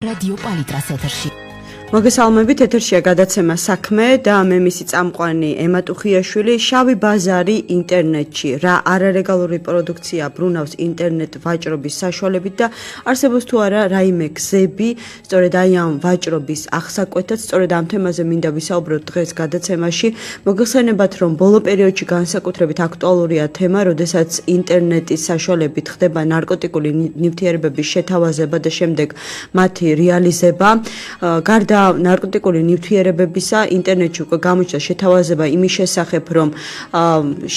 რადიო პალიტრას ეთერში. მოგესალმებით, ეთერშია გადაცემა საქმე და მე მისი წამყვანი ემა ტუხიაშვილი. შავი ბაზარი ინტერნეტში, რა არალეგალური პროდუქცია ბრუნავს ინტერნეტ ვაჭრობის საშუალებით და არსებობს თუ არა რაიმე გზები, სწორედ აი ამ ვაჭრობის აღსაკვეთად, სწორედ ამ თემაზე მინდა ვისაუბროთ დღეს გადაცემაში. მოგეხსენებათ, რომ ბოლო პერიოდში განსაკუთრებით აქტუალურია თემა, როდესაც ინტერნეტის საშუალებით ხდება ნარკოტიკული ნივთიერებების შეთავაზება და შემდეგ მათი რეალიზება. გარდა ნარკოტიკული ნივთიერებებისა ინტერნეტში უკვე გამოჩნდა შეთავაზება იმის შესახებ, რომ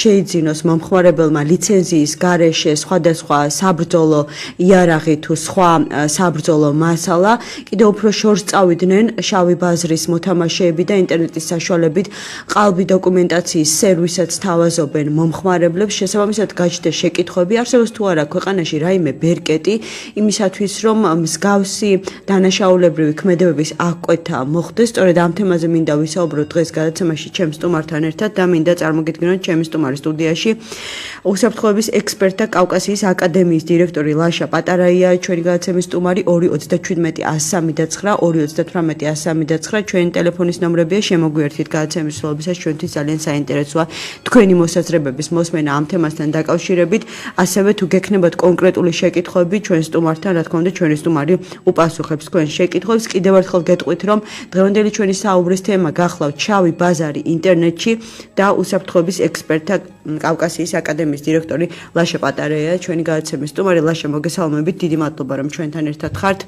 შეიძინოს მომხმარებელმა ლიცენზიის გარეშე სხვადასხვა საბრძოლო იარაღი თუ სხვა საბრძოლო მასალა. კიდევ უფრო შორს წავიდნენ შავი ბაზრის მოთამაშეები და ინტერნეტის საშუალებით ყალბი დოკუმენტაციის სერვისაც თავაზობენ მომხმარებლებს. შესაბამისად გაჩნდა შეკითხვები, არსებობს თუ არა ქვეყანაში რაიმე ბერკეტი იმისათვის, რომ მსგავსი დანაშაულებრივი ქმედებების კვეთა მოხდეს. სწორედ ამ თემაზე მინდა ვისაუბროთ დღეს გადაცემაში ჩემს სტუმართან ერთად და მინდა წარმოგიდგინოთ ჩემი სტუმარი სტუდიაში უსაფრთხოების ექსპერტთა კავკასიის აკადემიის დირექტორი ლაშა პატარაია, ჩვენი გადაცემის სტუმარი 237-103-9 238-103-9 ჩვენი ტელეფონის ნომრებია, შემოგვიერთით გადაცემის მსვლელობისას, ჩვენთვის ძალიან საინტერესოა თქვენი მოსაზრებების მოსმენა ამ თემასთან დაკავშირებით. ასევე თუ გექნებათ კონკრეტული შეკითხვები ჩვენ სტუმართან, რა თქმა უნდა, ჩვენი სტუმარი უპასუხებს თქვენ შეკითხვებს. კიდევ ერთხელ გეტყვით, რომ დღევანდელი ჩვენი საუბრის თემა გახლავთ შავი ბაზარი ინტერნეტში და უსაფრთხოების ექსპერტთა კავკასიის აკადემიის დირექტორი ლაშა პატარაია, ჩვენი გადაცემის სტუმარი. ლაშა, მოგესალმებით, დიდი მადლობა, რომ ჩვენთან ერთად ხართ.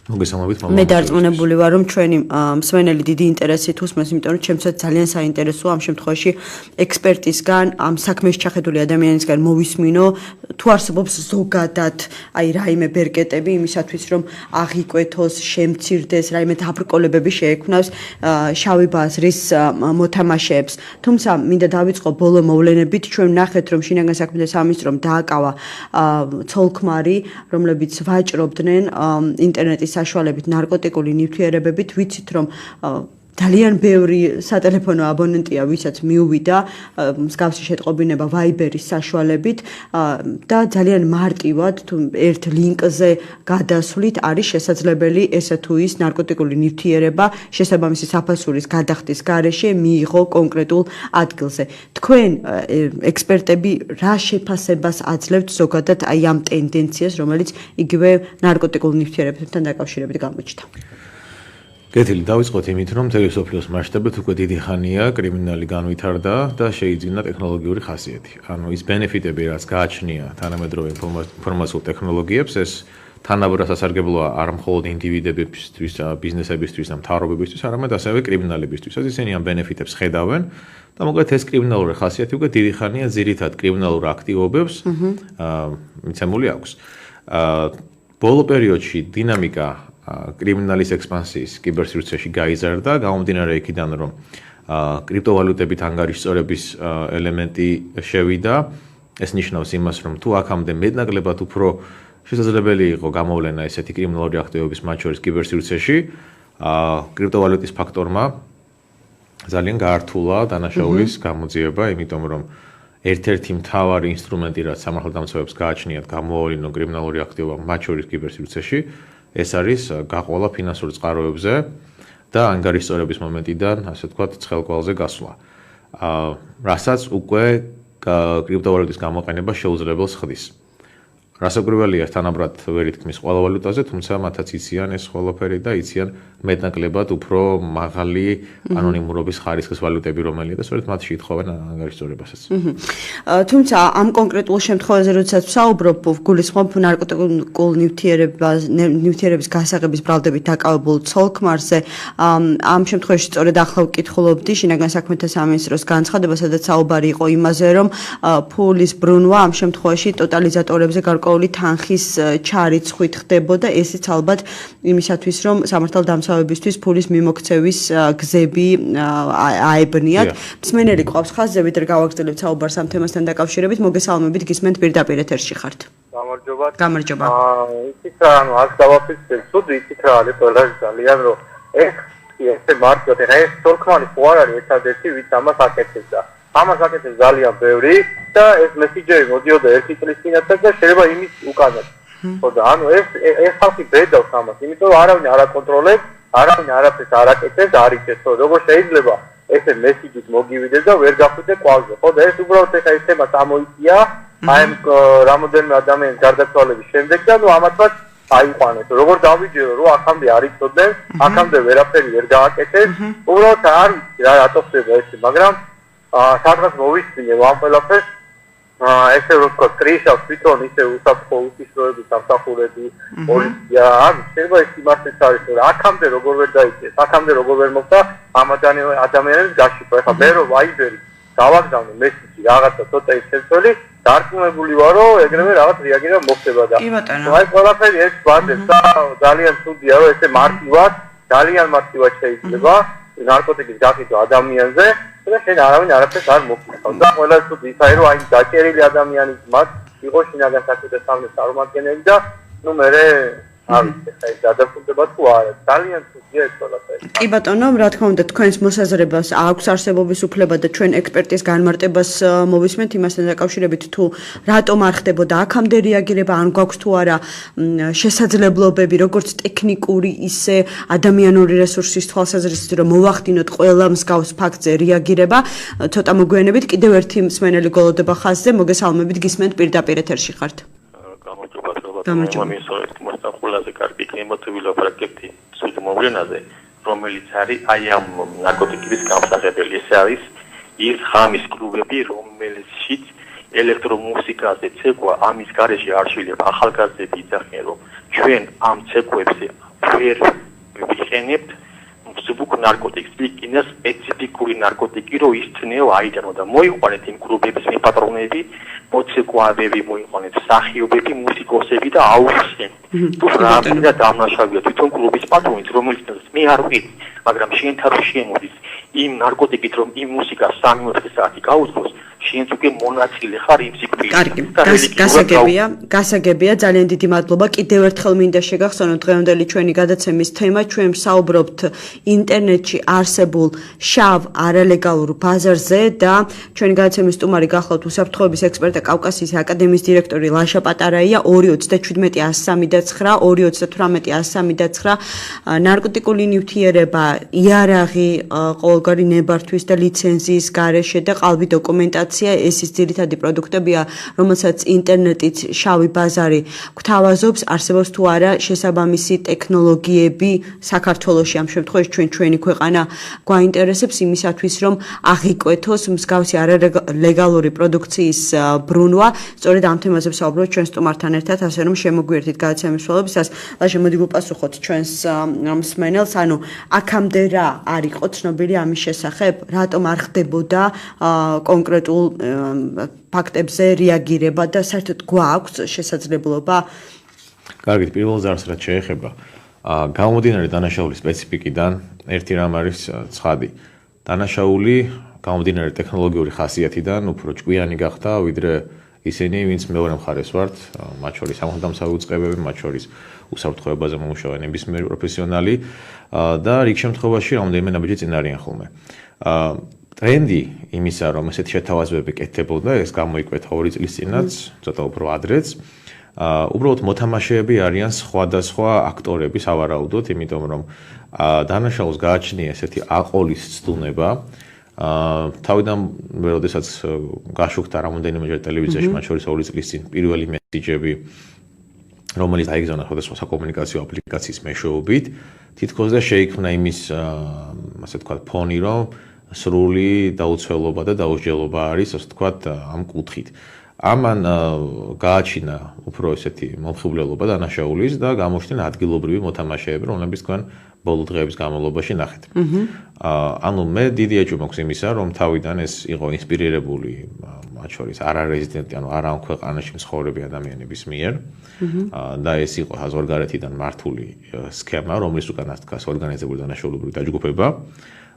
მოგესალმებით, მე დარწმუნებული ვარ, რომ ჩვენი მსმენელი დიდი ინტერესით უსმენს, იმიტომ რომ ჩემსაც ძალიან საინტერესოა ამ შემთხვევაში ექსპერტისგან, ამ საქმეში ჩახედული ადამიანისგან მოვისმინო, თუ არსებობს ზოგადად აი რაიმე ბერკეტები იმისათვის, რომ აღიკვეთოს, შემცირდეს, რაიმე დაბრკოლებები შეექმნას შავი ბაზრის მოთამაშეებს. თუმცა მინდა დავიწყო ბოლო მოვლენებით. ჩვენ ვნახეთ, რომ შინაგან საქმეთა სამინისტრომ დააკავა ცოლ-ქმარი, რომლებიც ვაჭრობდნენ ინტერნეტის საშუალებით ნარკოტიკული ნივთიერებებით. ვიცით, რომ ძალიან ბევრი სატელეფონო აბონენტია, ვისაც მიუვიდა მსგავსი შეტყობინება Viber-ის საშუალებით და ძალიან მარტივად თუ ერთ ლინკზე გადასვლით არის შესაძლებელი ესა თუ ის ნარკოტიკული ნივთიერება შესაბამისი საფასურის გადახდის გარეშე მიიღო კონკრეტულ ადგილზე. თქვენ ექსპერტები რა შეფასებას აძლევთ ზოგადად აი ამ ტენდენციას, რომელიც იგივე ნარკოტიკულ ნივთიერებებთან დაკავშირებით გამოჩნდა? კეთილი, დავიწყოთ იმით, რომ მთელი მსოფლიოს მასშტაბით უკვე დიდი ხანია კრიმინალი განვითარდა და შეიძინა ტექნოლოგიური ხასიათი. ანუ ის ბენეფიტები, რაც გააჩნია თანამედროვე ინფორმაციულ ტექნოლოგიებს, ეს თანაბრად სასარგებლოა არა მხოლოდ ინდივიდებისთვის, ბიზნესებისთვის და მთავრობებისთვის, არამედ ასევე კრიმინალებისთვისაც. ისინი ამ ბენეფიტებს ხედავენ და მოკლედ ეს კრიმინალური ხასიათი უკვე დიდი ხანია ძირითად კრიმინალურ აქტივობებს მიცემული აქვს. ბოლო პერიოდში დინამიკა კრიმინალის ექსპანსიის კიბერსივრცეში გაიზარდა, გამომდინარე იქიდან, რომ კრიპტოვალუტებით ანგარიშწორების ელემენტი შევიდა. ეს ნიშნავს იმას, რომ თუ აქამდე მეტნაკლებად უფრო შესაძლებელი იყო გამოვლენა ესეთი კრიმინალური აქტივობის, მათ შორის კიბერსივრცეში, კრიპტოვალუტის ფაქტორმა ძალიან გაართულა დანაშაულის გამოძიება, იმიტომ რომ ერთ-ერთი მთავარი ინსტრუმენტი, რაც სამართალდამცავებს გააჩნიათ გამოავლინონ კრიმინალური აქტივობა, მათ შორის კიბერსივრცეში, ეს არის გაყოლა ფინანსურ წყაროებზე და ანგარიშწორების მომენტიდან, ასე ვთქვათ, ცხელკვალზე გასვლა. რასაც უკვე კრიპტოვალუტის გამოყენება შეუძლებელს ხდის. რასაკვირველია, თანაბრად ვერ ითქმის ყველა ვალუტაზე, თუმცა მათაც იციან ეს ყველაფერი და იციან მეტნაკლებად უფრო მაღალი ანონიმურობის ხარისხის ვალუტები, რომელია და სწორედ მათში ითხოვენ ანგარიშწორებასაც. თუმცა ამ კონკრეტულ შემთხვევაზე, როდესაც ვსაუბრობ, გულისხმობ ნარკოტიკულ ნივთიერების გასაღების ბრალდებით დაკავებულ ცოლ-ქმარზე, ამ შემთხვევაში სწორედ ახლა ვკითხულობდი შინაგან საქმეთა სამინისტროს განცხადება, სადაც საუბარი იყო იმაზე, რომ ფულის ბრუნვა ამ შემთხვევაში ტოტალიზატორებზე გარკვეული თანხის ჩარიცხვით ხდებოდა. ესეც ალბათ იმისათვის, რომ სამართალდამცავებისთვის ფულის მიმოქცევის გზები აებნიათ. მსმენელი ყავს ხაზზე, ვიდრე გავაგრძელებთ საუბარს ამ თემასთან დაკავშირებით. მოგესალმებით, გისმენთ პირდაპირ ეთერში ხართ. გამარჯობა. გამარჯობა. იცით რა, ანუ აქ დავაფიქსირე, ცუდი იცით რა არის ყველა ძალიან რომ ესე მარტივად ეს თორქმანი ხო არ არის ერთადერთი, ვიც ამას აკეთებდა. ამას აკეთებს ძალიან ბევრი და ეს მესიჯები მოდიოდა ერთი წლის წინათაც და შეიძლება იმის უკანაც. ხო და ანუ ეს ხალხი ბედავს ამას, იმიტომ რომ არავინ არ აკონტროლებს, არავინ არაფერს არ აკეთებს, არ იცის, რომ როგორ შეიძლება ესე მესიჯით მოგივიდეს და ვერ გახვიდე კვალზე. ხო და ეს უბრალოდ ეხა ეს თემა წამოიწია, აი ამ რამოდენიმე ადამიანის გარდაცვალების შემდეგ და ნუ ამათაც აიყვანეს. როგორ დავიჯერო, რომ აქამდე არ იცოდნენ, აქამდე ვერაფერი ვერ გააკეთეს, უბრალოდ არ ვიცი რა რატო ხდება ეს, მაგრამ სადღაც მოვისმინე ამ ყველაფერს. ესე რომ თქვა კრიშავს თვითონ ისე უსაფრთხო უსიშროების სამსახურები, პოლიცია, ანუ შეიძლება ეს იმართიც არის, რომ აქამდე როგორ ვერ დაიწეს, აქამდე როგორ ვერ მოხდა ამ ადამიანების გაშიფრვა. ეხლა მე რომ ვაიბერი დავაგზავნე მესიჯი რაღაცა ცოტა ისწრებელი, დარწმუნებული ვარ, რომ ეგრევე რაღაც რეაგირება მოხდება და აი ყველაფერი ეს გვაძებს და ძალიან ცუდია, რომ ესე ძალიან მარტივად შეიძლება ნარკოტიკის გაკითხვა ადამიანზე და შენ არავინ არაფერს არ მოგხსოვს და ყველა თუ ისაა რომ აი დაჭერილი ადამიანის მათ იყო შინაგან საქმეთა სამსახურის წარმომადგენელი და ნუ მე არ ვიცი ხა ეს გადაწყვეტება თუ არა ძალიან ცუდია ეს ყველაფერი. კი ბატონო, რა თქმა უნდა, თქვენს მოსაზრებას აქვს არსებობის უფლება და ჩვენ ექსპერტის განმარტებას მოვისმენთ იმასთან დაკავშირებით თუ რატომ არ ხდებოდა აქამდე რეაგირება, ან გვაქვს თუ არა შესაძლებლობები, როგორც ტექნიკური, ისე ადამიანური რესურსის თვალსაზრისით, რომ მოვახდინოთ ყველა მსგავს ფაქტზე რეაგირება. ცოტა მოგვიანებით კიდევ ერთი მსმენელი გოლოდება ხაზზე, მოგესალმებით, გისმენთ პირდაპირ ეთერში ხართ. მოსახულაზე კარგი კლიმატური ლაპარაკებდი სულ მოვლენაზე, რომელიც არის აი ამ ნარკოტიკების გამსაღებელი. ეს არის ის ხამის კლუბები, რომელშიც ელექტრომუსიკაზე ცეკვა ამის გარეშე არ შეიძლება. ახალგაზრდები იძახიან, რომ ჩვენ ამ ცეკვებზე ვერ ვიხენებთ მსუბუქ ნარკოტიკს, იქნა სპეციფიკური ნარკოტიკი, რომ ის თნეო აიჭანო და მოიყვანეთ იმ კლუბების მეპატრონები, მოცეკვავები მოიყვანეთ, მსახიობები, მუსიკოსები და აუხსნეთ. თუ რა დამნაშავეა თვითონ კლუბის პატრონიც, რომელიც მე არ ვიცი, მაგრამ შენ თავი შემოდის იმ ნარკოტიკით, რომ იმ მუსიკას 3-4 საათი გაუძლოს, შენც უკვე მონაწილე ხარ იმ სიკვდილში. კარგი, გასაგებია, ძალიან დიდი მადლობა. კიდევ ერთხელ მინდა შეგახსენოთ დღევანდელი ჩვენი გადაცემის თემა, ჩვენ ვსაუბრობთ ინტერნეტში არსებულ შავ არალეგალურ ბაზარზე და ჩვენი გადაცემის სტუმარი გახლავთ უსაფრთხოების ექსპერტი კავკასიის აკადემიის დირექტორი ლაშა პატარაია 227-103-9 228-103-9 ნარკოტიკული ნივთიერება, იარაღი, ყოველგვარი ნებართვის და ლიცენზიის გარეშე და ყალბი დოკუმენტაცია ეს ის ძირითადი პროდუქტებია, რომელსაც ინტერნეტით შავი ბაზარი გვთავაზობს, არსებობს თუ არა შესაბამისი ტექნოლოგიები საქართველოში, ამ შემთხვევაში ჩვენი ქვეყანა გვაინტერესებს იმისათვის, რომ აღიკვეთოს მსგავსი არალეგალური პროდუქციის ბრუნვა. სწორედ ამ თემაზე ვსაუბრობთ ჩვენ სტუმართან ერთად, ასე რომ შემოგვიერთით გადაცემის მსვლელობისას. ლაშა, მოდი ვუპასუხოთ ჩვენს მსმენელს, ანუ აქამდე რა არ იყო ცნობილი ამის შესახებ, რატომ არ ხდებოდა კონკრეტულ ფაქტებზე რეაგირება და საერთოდ გვაქვს შესაძლებლობა. კარგით, პირველ ზარს რაც შეეხება გამომდინარე დანაშაულის სპეციფიკიდან ერთი რამ არის ცხადი. დანაშაული გამომდინარე ტექნოლოგიური ხასიათიდან უფრო ჭკვიანი გახდა, ვიდრე ისინი, ვინც მეორე მხარეს ვართ, მათ შორის სამხედრო უწყებები, მათ შორის უსაფრთხოებაზე მომუშავე ნებისმიერი პროფესიონალი და რიგ შემთხვევაში რამდენიმე ნაბიჯი წინ არიან ხოლმე. ტრენდი იმისა, რომ ესეთი შეთავაზებები კეთდებოდა, ეს გამოიკვეთა 2 წლის წინაც, ცოტა უფრო ადრეც. უბრალოდ მოთამაშეები არიან სხვადასხვა აქტორები სავარაუდოდ, იმიტომ რომ დანაშაულს გააჩნია ესეთი აყოლის ცდუნება. თავიდან როდესაც გაშუქდა რამოდენიმეჯერ ტელევიზიაში, მათ შორის 2 წლის წინ პირველი მესიჯები, რომელიც აიგზავნა სხვადასხვა საკომუნიკაციო აპლიკაციის მეშვეობით, თითქოს და შეიქმნა იმის, ასე ვთქვათ, ფონი, რომ სრული დაუცველობა და დაუსჯელობა არის, ასე ვთქვათ, ამ კუთხით. ამან გააჩინა უფრო ესეთი მომხიბვლელობა დანაშაულის და გამოჩნდნენ ადგილობრივი მოთამაშეები, რომლებიც თქვენ ბოლო დღეების განმავლობაში ნახეთ. ანუ მე დიდი ეჭვი მაქვს იმისა, რომ თავიდან ეს იყო ინსპირირებული მათ შორის არარეზიდენტი, ანუ არა ამ ქვეყანაში მცხოვრები ადამიანების მიერ და ეს იყო საზღვარგარეთიდან მართული სქემა, რომლის უკანაც დგას ორგანიზებული დანაშაულებრივი დაჯგუფება.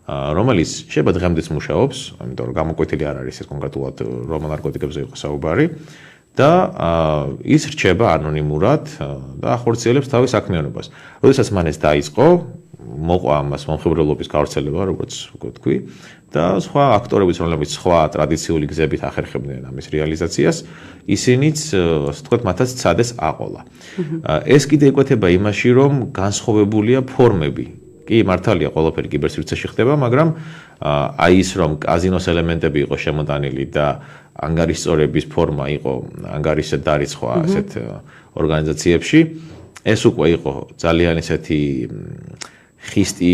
რომელიც შეიძლება დღემდეც მუშაობს, იმიტომ რომ გამოკვეთილი არ არის ეს კონკრეტულად რომ ნარკოტიკებზე იყო საუბარი და ის რჩება ანონიმურად და ახორციელებს თავის საქმიანობას. როდესაც მან ეს დაიწყო, მოყვა ამას მომხიბვლელობის გავრცელება, როგორც ვთქვი, და სხვა აქტორებიც, რომლებიც სხვა ტრადიციული გზებით ახერხებდნენ ამის რეალიზაციას, ისინიც, ასე ვთქვათ, მათაც ცადეს აყოლა. ეს კიდე იკვეთება იმაში, რომ განსხვავებულია ფორმები. კი, მართალია, ყველაფერი კიბერსივრცეში ხდება, მაგრამ აი ის, რომ კაზინოს ელემენტები იყო შემოტანილი და ანგარიშწორების ფორმა იყო ანგარიშზე დარიცხვა ასეთ ორგანიზაციებში, ეს უკვე იყო ძალიან ისეთი ხისტი,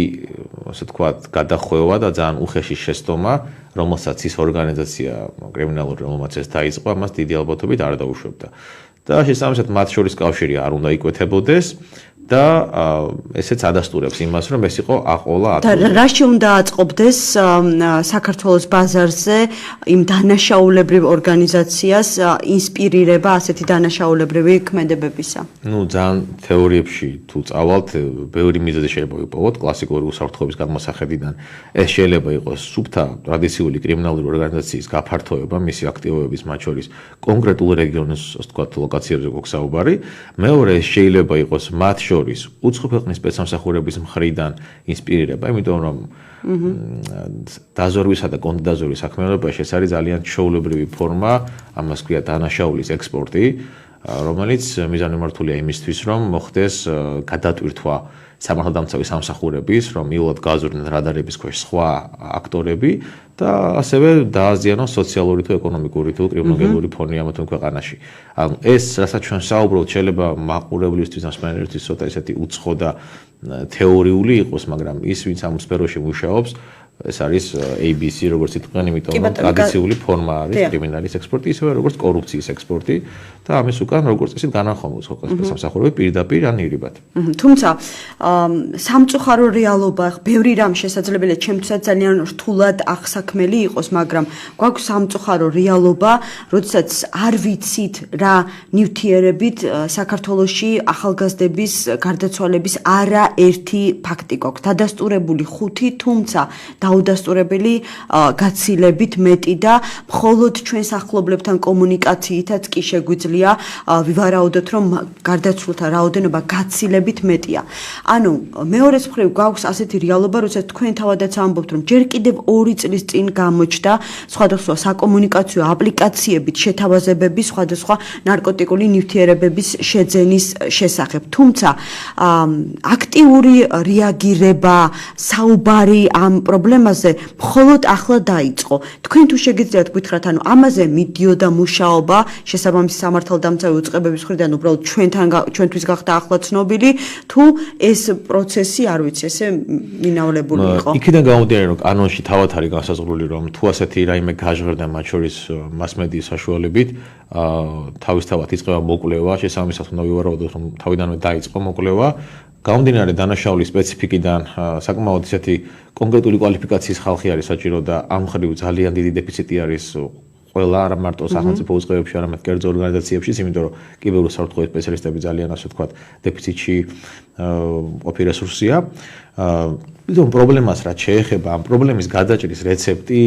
ასე ვთქვათ, გადახვევა და ძალიან უხეში შეცდომა, რომელსაც ის ორგანიზაცია კრიმინალური, რომელმაც ეს დაიწყო, ამას დიდი ალბათობით არ დაუშვებდა. და შესაბამისად მათ შორის კავშირი არ უნდა იკვეთებოდეს და ესეც ადასტურებს იმას, რომ ეს იყო აყოლა აქტური. და რაში უნდა აწყობდეს საქართველოს ბაზარზე იმ დანაშაულებრივ ორგანიზაციას ინსპირირება ასეთი დანაშაულებრივი ქმედებებისა? ნუ ძალიან თეორიებში თუ წავალთ, ბევრი მიზეზი შეიძლება ვიპოვოთ კლასიკური უსაფრთხოების გადმოსახედიდან. ეს შეიძლება იყოს სუფთა ტრადიციული კრიმინალური ორგანიზაციის გაფართოება, მისი აქტივობების მათ შორის კონკრეტულ რეგიონის, ასე ვთქვათ, ლოკაციებზე გვაქვს. მეორე ეს შეიძლება იყოს მათ შორის უცხო ქვეყნის სპეცსამსახურების მხრიდან ინსპირირება, იმიტომ რომ დაზორვისა და კონტრდაზორვის საქმიანობაში ეს არის ძალიან ჩვეულებრივი ფორმა, ამას ქვია დანაშაულის ექსპორტი, რომელიც მიზანმიმართულია იმისთვის, რომ მოხდეს გადატვირთვა სამართალდამცავი სამსახურების, რომ მიულად გაზრდნენ რადარების ქვეშ სხვა აქტორები და ასევე დააზიანოს სოციალური თუ ეკონომიკური თუ კრიმინალური ფონი ამ თუ ქვეყანაში. ანუ ეს, რასაც ჩვენ საუბრობთ, შეიძლება მაყურებლისთვის და მსმენელისთვის ცოტა ისეთი უცხო და თეორიული იყოს, მაგრამ ის, ვინც ამ სფეროში მუშაობს, ეს არის ABC, როგორც იტყვიან, იმიტომ რომ ტრადიციული ფორმა არის კრიმინალის ექსპორტი, ისევე როგორც კორუფციის ექსპორტი და ამის უკან როგორც ისე განახმო უცხო ქვეყნის სამსახურები პირდაპირ ან ირიბად. თუმცა სამწუხარო რეალობა, ბევრი რამ შესაძლებელია ჩემთვისაც ძალიან რთულად აღსაქმელი იყოს, მაგრამ გვაქვს სამწუხარო რეალობა, როდესაც არ ვიცით რა ნივთიერებით საქართველოში ახალგაზრდების გარდაცვალების არაერთი ფაქტი გვაქვს. დადასტურებული 5, თუმცა დაუდასტურებელი გაცილებით მეტი და მხოლოდ ჩვენს ახლობლებთან კომუნიკაციითაც კი შეგვიძლია ვივარაუდოთ, რომ გარდაცვლილთა რაოდენობა გაცილებით მეტია. ანუ მეორეს მხრივ გვაქვს ასეთი რეალობა, როდესაც თქვენ თავადაც ამბობთ, რომ ჯერ კიდევ 2 წლის წინ გამოჩნდა სხვადასხვა საკომუნიკაციო აპლიკაციებით შეთავაზებები სხვადასხვა ნარკოტიკული ნივთიერებების შეძენის შესახებ. თუმცა აქტიური რეაგირება, საუბარი ამ პრობლემაზე მხოლოდ ახლა დაიწყო. თქვენ თუ შეგიძლიათ გითხრათ, ანუ ამაზე მიდიოდა მუშაობა შესაბამისი სამართალდამცავი უწყებების მხრიდან, უბრალოდ ჩვენთვის გახდა ახლა ცნობილი, თუ ეს პროცესი, არ ვიცი, ესე მინავლებული იყო. იქიდან გამომდინარე, რომ კანონში თავად არის განსაზღვრული, რომ თუ ასეთი რაიმე გაჟღერდა მათ შორის მასმედიის საშუალებით, თავისთავად იწყება მოკვლევა, შესაბამისად უნდა ვივარაუდოთ, რომ თავიდანვე დაიწყო მოკვლევა. გამომდინარე დანაშაულის სპეციფიკიდან, საკმაოდ ისეთი კონკრეტული კვალიფიკაციის ხალხი არის საჭირო და ამ მხრივ ძალიან დიდი დეფიციტი არის ყველა არა მარტო სახელმწიფო უწყებებში, არამედ კერძო ორგანიზაციებშიც, იმიტომ რომ კიბერუსაფრთხოების სპეციალისტები ძალიან, ასე ვთქვათ, დეფიციტში ყოფი რესურსია. იმიტომ პრობლემას რაც შეეხება, ამ პრობლემის გადაჭრის რეცეპტი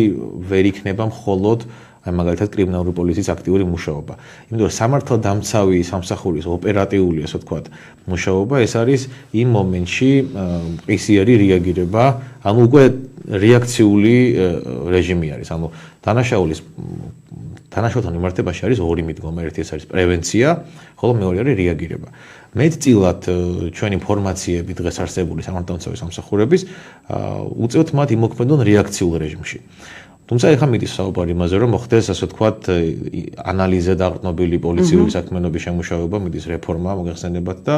ვერ იქნება მხოლოდ მაგალითად კრიმინალური პოლიციის აქტიური მუშაობა. იმიტომ რომ სამართალდამცავი სამსახურის ოპერატიული, ასე ვთქვათ, მუშაობა ეს არის იმ მომენტში მყისიერი რეაგირება, ანუ უკვე რეაქციული რეჟიმი არის. ანუ დანაშაულთან მიმართებაში არის 2 მიდგომა, ერთი ეს არის პრევენცია, ხოლო მეორე არის რეაგირება. მეტწილად ჩვენი ინფორმაციები დღეს არსებული სამართალდამცავი სამსახურების უწევთ მათ იმოქმედონ რეაქციულ რეჟიმში. თუმცა ეხლა მიდის საუბარი იმაზე, რომ მოხდეს, ასე ვთქვათ, ანალიზზე დაყრდნობილი პოლიციური საქმიანობის შემუშავება, მიდის რეფორმა მოიხსენებათ და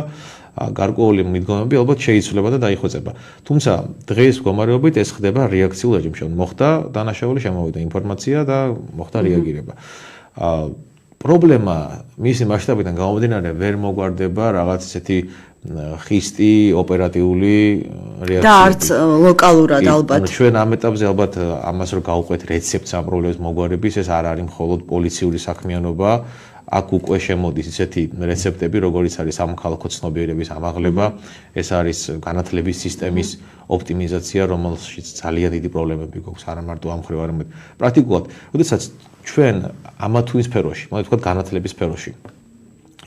გარკვეული მიდგომები ალბათ შეიცვლება და დაიხვეწება. თუმცა დღეს მდგომარეობით ეს ხდება რეაქციულ რეჟიმში. მოხდა დანაშაული, შემოვიდა ინფორმაცია და მოხდა რეაგირება. პრობლემა მისი მასშტაბიდან გამომდინარე ვერ მოგვარდება რაღაც ესეთი ხისტი ოპერატიული რეაქცია. და არც ლოკალურად ალბათ. ჩვენ ამ ეტაპზე ალბათ ამას რო გავყვეთ რეცეპტს ამ პრობლემის მოგვარების, ეს არ არის მხოლოდ პოლიციური საქმიანობა. აქ უკვე შემოდის ისეთი რეცეპტები, როგორიც არის სამოქალაქო ცნობიერების ამაღლება, ეს არის განათლების სისტემის ოპტიმიზაცია, რომელშიც ძალიან დიდი პრობლემები გვაქვს, არა მარტო ამ მხრივ, არამედ პრაქტიკულად. როდესაც ჩვენ ამა თუ იმ სფეროში, მოდი ვთქვათ განათლების სფეროში,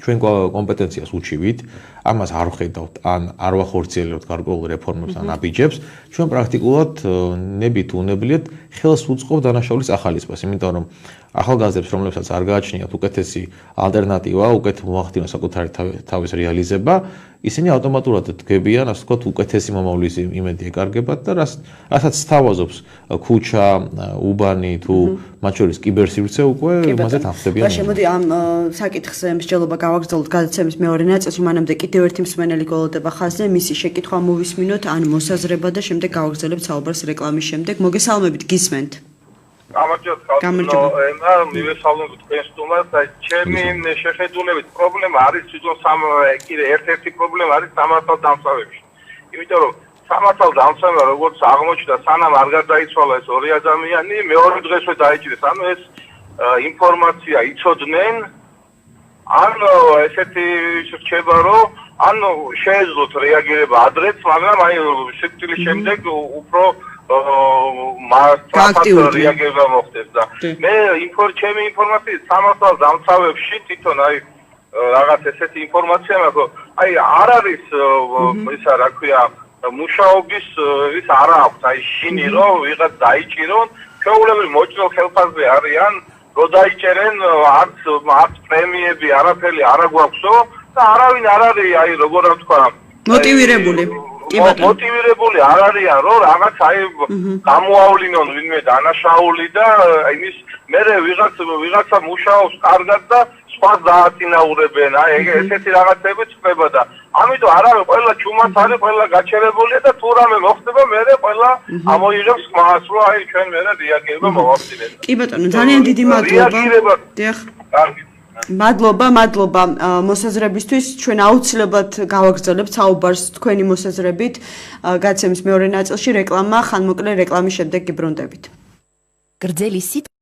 ჩვენ კომპეტენციას უჩივით, ამას არ ვხედავთ ან არ ვახორციელებთ გარკვეულ რეფორმებს ან აბიჯებს, ჩვენ პრაქტიკულად ნებით უნებლიეთ ხელს უწყობ დანაშაულის ახალისებას, იმიტომ რომ ახალგაზრდებს, რომლებსაც არ გააჩნიათ უკეთესი ალტერნატივა, უკეთ მოახდინოს საკუთარი თავის რეალიზება, ისინი ავტომატურად დგებიან, ასე ვთქვათ, უკეთესი მომავლის იმედი ეკარგებათ და რასაც სთავაზობს ქუჩა, უბანი თუ მათ შორის კიბერსივრცე უკვე იმაზე თანხმდებიან. შემოდი ამ საკითხზე მსჯელობა გავაგრძელოთ გადაცემის მეორე ნაწილში, მანამდე კიდევ ერთი მსმენელი გველოდება ხაზზე, მისი შეკითხვა მოვისმინოთ, ან მოსაზრება და შემდეგ გავაგრძელებთ საუბარს რეკლამის შემდეგ. მოგესალმებით, გისმენთ. გამარჯობა. მივესალმებით თქვენ სტუმარს. ჩემი შეხედულებით პრობლემა არის თვითონ ერთ-ერთი პრობლემა არის სამართალდამცავებში. იმიტომ რომ სამართალდამცავმა როგორც აღმოჩნდა, სანამ არ გარდაიცვალა ეს ორი ადამიანი, მეორე დღესვე დაიჭირეს. ანუ ეს ინფორმაცია იცოდნენ, ანუ ესეთი რჩება, რომ ანუ შეეძლოთ რეაგირება ადრეც, მაგრამ აი სიკვდილის შემდეგ უფრო მასშტაბურად რეაგირება მოხდეს და მე ჩემი ინფორმაციით სამართალდამცავებში თვითონ აი რაღაც ესეთი ინფორმაცია მაქვს, რომ აი არ არის ისა რა ქვია მუშაობის ის არ აქვს აი შინი რომ ვიღაც დაიჭირონ, ჩვეულებრივ მოჭრილ ხელფასზე არიან, რომ დაიჭერენ არც პრემიები, არაფერი არ აგვაქვსო და არავინ არ არის აი როგორ ვთქვა მოტივირებული. მოტივირებული არ არიან, რომ რაღაც აი გამოავლინონ ვინმე დანაშაული და იმის მერე ვიღაცა მუშაობს კარგად და სხვას დააწინაურებენ. აი ესეთი რაღაცები ხდება და ამიტომ არავინ ყველა ჩუმად არის, ყველა გაჩერებულია და თუ რამე მოხდება, მერე ყველა ამოიღებს ხმას, რომ აი ჩვენ მერე რეაგირება მოვახდინეთ. კი ბატონო, ძალიან დიდი მადლობა. დიახ. კარგი. მადლობა მოსაზრებისთვის. ჩვენ აუცილებლად გავაგრძელებთ საუბარს თქვენი მოსაზრებით. გადაცემის მეორე ნაწილში რეკლამა, ხანმოკლე რეკლამის შემდეგ გიბრუნდებით. გრძელი